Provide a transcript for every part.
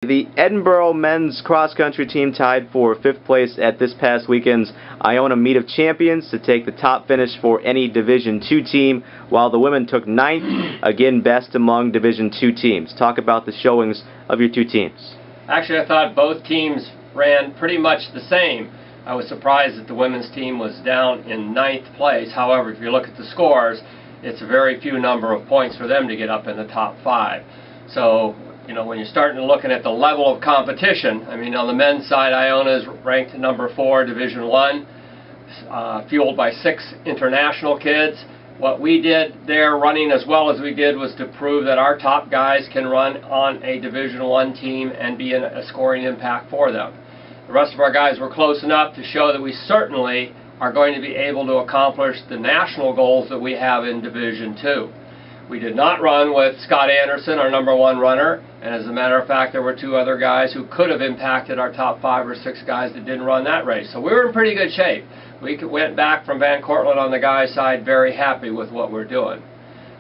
The Edinboro men's cross-country team tied for 5th place at this past weekend's Iona Meet of Champions to take the top finish for any Division II team, while the women took 9th, again best among Division II teams. Talk about the showings of your two teams. Actually, I thought both teams ran pretty much the same. I was surprised that the women's team was down in 9th place. However, if you look at the scores, it's a very few number of points for them to get up in the top 5. So, you know, when you're starting to looking at the level of competition, I mean, on the men's side, Iona is ranked number 4, Division I, fueled by 6 international kids. What we did there, running as well as we did, was to prove that our top guys can run on a Division I team and be a scoring impact for them. The rest of our guys were close enough to show that we certainly are going to be able to accomplish the national goals that we have in Division II. We did not run with Scott Anderson, our number 1 runner, and as a matter of fact, there were 2 other guys who could have impacted our top 5 or 6 guys that didn't run that race. So we were in pretty good shape. We went back from Van Cortlandt on the guys' side very happy with what we're doing.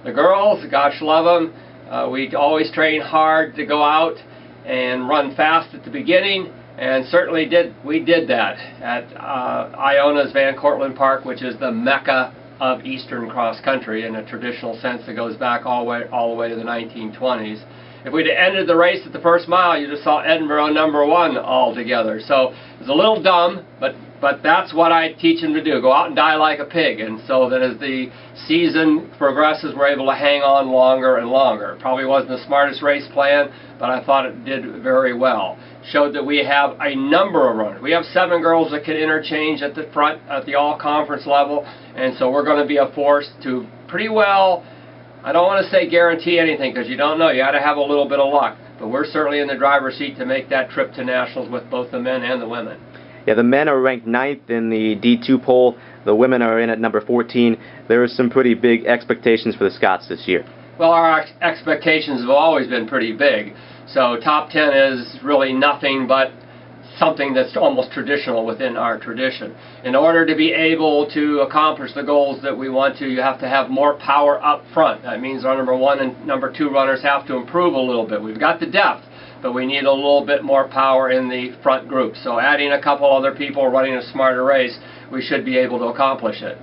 The girls, gosh love them. We always train hard to go out and run fast at the beginning, and certainly we did that at Iona's Van Cortlandt Park, which is the mecca of Eastern cross country in a traditional sense that goes back all the way to the 1920s. If we'd ended the race at the first mile, you just saw Edinboro number 1 altogether. So it's a little dumb, but that's what I teach them to do. Go out and die like a pig. And so that as the season progresses, we're able to hang on longer and longer. It probably wasn't the smartest race plan, but I thought it did very well. Showed that we have a number of runners. We have 7 girls that can interchange at the front at the all-conference level, and so we're going to be a force to pretty well, I don't want to say guarantee anything because you don't know. You got to have a little bit of luck, but we're certainly in the driver's seat to make that trip to nationals with both the men and the women. Yeah, the men are ranked 9th in the D2 poll. The women are in at number 14. There are some pretty big expectations for the Scots this year. Well, our expectations have always been pretty big. So top 10 is really nothing but something that's almost traditional within our tradition. In order to be able to accomplish the goals that we want to, you have to have more power up front. That means our number 1 and number 2 runners have to improve a little bit. We've got the depth, but we need a little bit more power in the front group. So adding a couple other people running a smarter race, we should be able to accomplish it.